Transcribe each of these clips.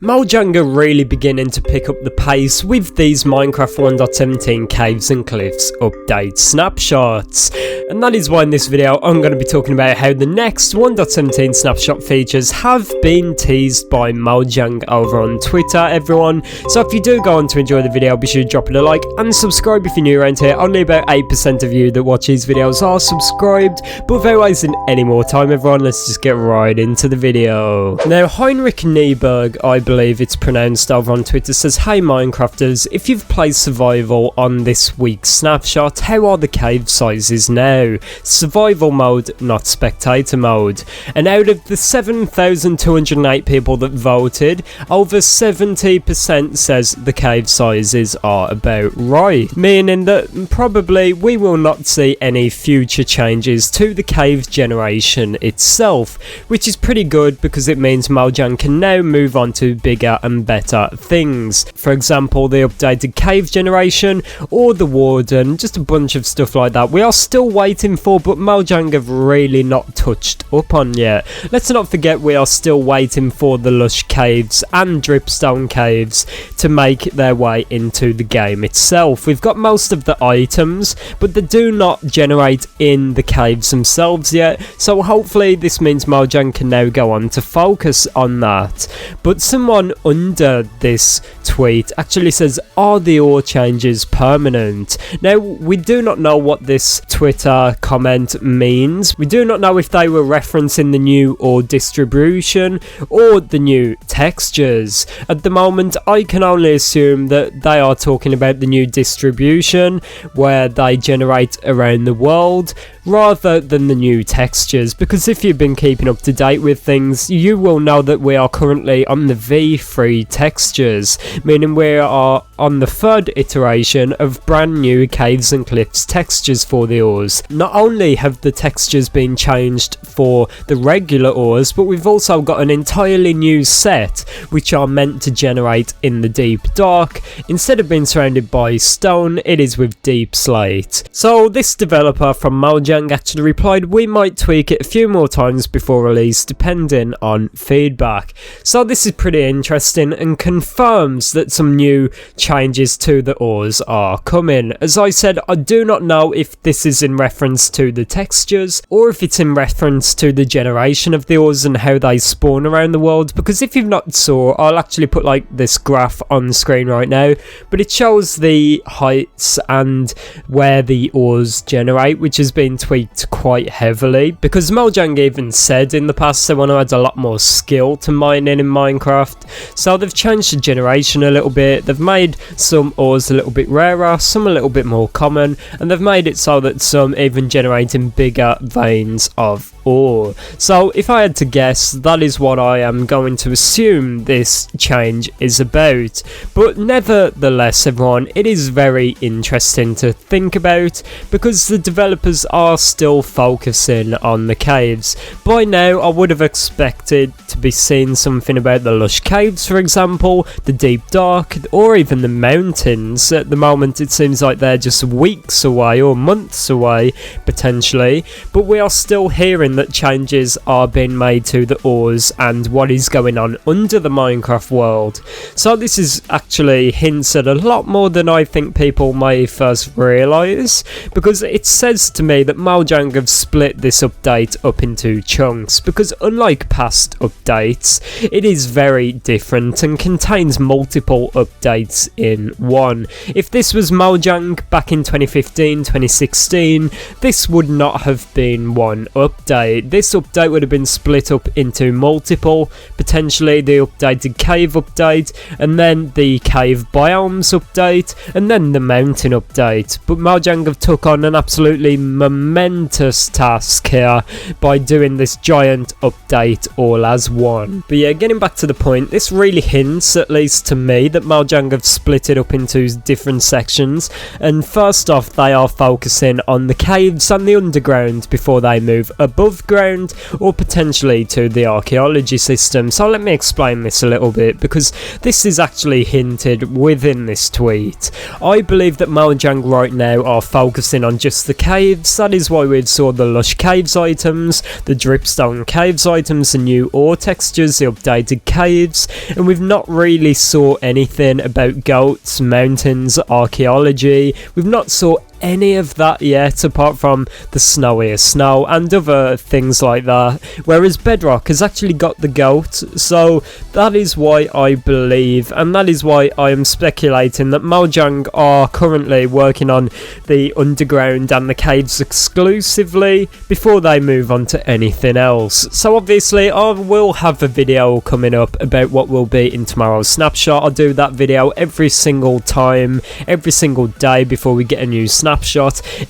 Mojang are really beginning to pick up the pace with these Minecraft 1.17 Caves and Cliffs update snapshots. And that is why in this video I'm going to be talking about how the next 1.17 snapshot features have been teased by Mojang over on Twitter, everyone. So if you do go on to enjoy the video, be sure to drop it a like and subscribe if you're new around here. Only about 8% of you that watch these videos are subscribed. But without wasting any more time, everyone, let's just get right into the video. Now, Heinrich Nieberg, I believe it's pronounced, over on Twitter says, "Hey Minecrafters, if you've played survival on this week's snapshot, how are the cave sizes now? Survival mode, not spectator mode." And out of the 7,208 people that voted, over 70% says the cave sizes are about right, meaning that probably we will not see any future changes to the cave generation itself, which is pretty good because it means Mojang can now move on to bigger and better things. For example, the updated cave generation or the warden, just a bunch of stuff like that we are still waiting for, but Mojang have really not touched up on yet. Let's not forget we are still waiting for the lush caves and dripstone caves to make their way into the game itself. We've got most of the items, but they do not generate in the caves themselves yet, so hopefully this means Mojang can now go on to focus on that. But someone under this tweet actually says, "Are the ore changes permanent?" Now, we do not know what this Twitter comment means. We do not know if they were referencing the new ore distribution or the new textures. At the moment, I can only assume that they are talking about the new distribution where they generate around the world, rather than the new textures, because if you've been keeping up to date with things, you will know that we are currently on the V3 textures, meaning we are on the third iteration of brand new caves and cliffs textures for the ores. Not only have the textures been changed for the regular ores, but we've also got an entirely new set which are meant to generate in the deep dark. Instead of being surrounded by stone, it is with deep slate. So this developer from Mojang actually replied, "We might tweak it a few more times before release depending on feedback." So this is pretty interesting and confirms that some new changes to the ores are coming. As I said, I do not know if this is in reference to the textures or if it's in reference to the generation of the ores and how they spawn around the world, because if you've not saw, I'll actually put like this graph on the screen right now, but it shows the heights and where the ores generate, which has been tweaked quite heavily, because Mojang even said in the past they want to add a lot more skill to mining in Minecraft, so they've changed the generation a little bit. They've made some ores a little bit rarer, some a little bit more common, and they've made it so that some even generate in bigger veins of ore. So if I had to guess, that is what I am going to assume this change is about. But nevertheless, everyone, it is very interesting to think about because the developers are still focusing on the caves. By now I would have expected to be seeing something about the lush caves, for example, the deep dark, or even the mountains. At the moment it seems like they're just weeks away or months away potentially, but we are still hearing that changes are being made to the ores and what is going on under the Minecraft world. So this is actually hints at a lot more than I think people may first realise, because it says to me that Mojang have split this update up into chunks, because unlike past updates, it is very different and contains multiple updates in one. If this was Mojang back in 2015, 2016, this would not have been one update. This update would have been split up into multiple, potentially the updated cave update, and then the cave biomes update, and then the mountain update. But Mojang have took on an absolutely momentous task here by doing this giant update all as one. But yeah, getting back to the point, this really hints, at least to me, that Mojang have split it up into different sections, and first off they are focusing on the caves and the underground before they move above above ground or potentially to the archaeology system. So let me explain this a little bit, because this is actually hinted within this tweet. I believe that Mojang right now are focusing on just the caves. That is why we saw the Lush Caves items, the Dripstone Caves items, the new ore textures, the updated caves, and we've not really saw anything about goats, mountains, archaeology. We've not saw any of that yet, apart from the snowier snow and other things like that, whereas Bedrock has actually got the goat. So that is why I believe, and that is why I am speculating, that Mojang are currently working on the underground and the caves exclusively before they move on to anything else. So obviously I will have a video coming up about what will be in tomorrow's snapshot. I'll do that video every single time, every single day before we get a new snapshot,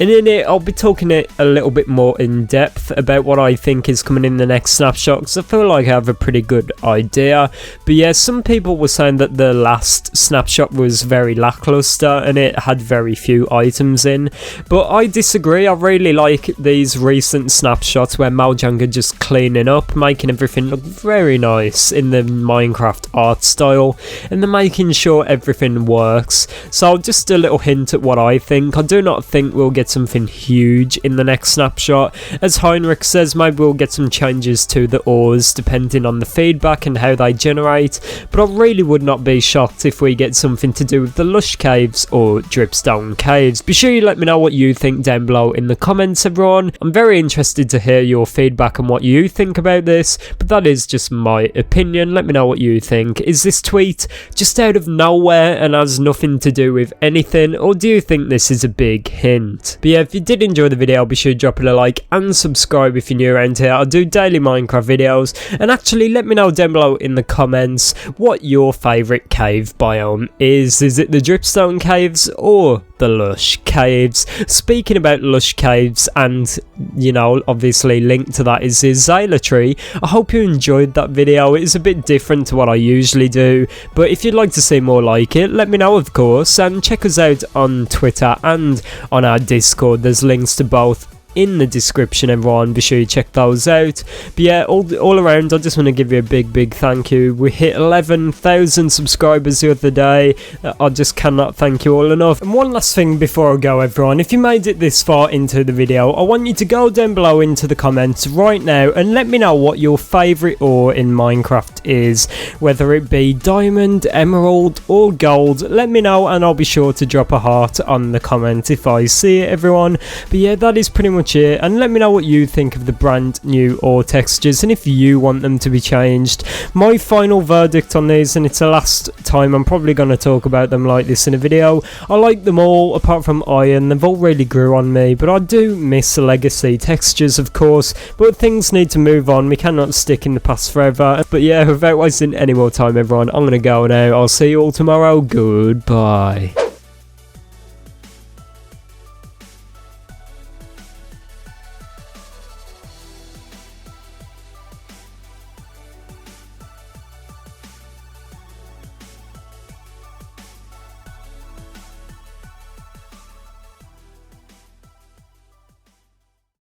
and in it I'll be talking it a little bit more in depth about what I think is coming in the next snapshot, because I feel like I have a pretty good idea. But yeah, some people were saying that the last snapshot was very lackluster and it had very few items in, but I disagree. I really like these recent snapshots where Mojang are just cleaning up, making everything look very nice in the Minecraft art style, and they're making sure everything works. So just a little hint at what I think. I do not think we'll get something huge in the next snapshot. As Heinrich says, maybe we'll get some changes to the ores depending on the feedback and how they generate, but I really would not be shocked if we get something to do with the Lush Caves or Dripstone Caves. Be sure you let me know what you think down below in the comments, everyone. I'm very interested to hear your feedback on what you think about this, but that is just my opinion. Let me know what you think. Is this tweet just out of nowhere and has nothing to do with anything, or do you think this is a big hint? But yeah, if you did enjoy the video, be sure to drop it a like and subscribe if you're new around here. I'll do daily Minecraft videos, and actually let me know down below in the comments what your favourite cave biome is. Is it the Dripstone Caves or the Lush Caves? Speaking about Lush Caves, and you know, obviously linked to that is his Zayla tree. I hope you enjoyed that video. It is a bit different to what I usually do, but if you'd like to see more like it, let me know, of course, and check us out on Twitter and on our Discord. There's links to both in the description, everyone. Be sure you check those out. But yeah, all around, I just want to give you a big thank you. We hit 11,000 subscribers the other day. I just cannot thank you all enough. And one last thing before I go, everyone, if you made it this far into the video, I want you to go down below into the comments right now and let me know what your favourite ore in Minecraft is, whether it be diamond, emerald or gold. Let me know and I'll be sure to drop a heart on the comment if I see it, everyone. But yeah, that is pretty much it, and let me know what you think of the brand new ore textures and if you want them to be changed. My final verdict on these, and it's the last time I'm probably going to talk about them like this in a video, I like them all apart from iron. They've all really grew on me, but I do miss the legacy textures, of course, but things need to move on. We cannot stick in the past forever. But yeah, without wasting any more time, everyone, I'm going to go now. I'll see you all tomorrow. Goodbye.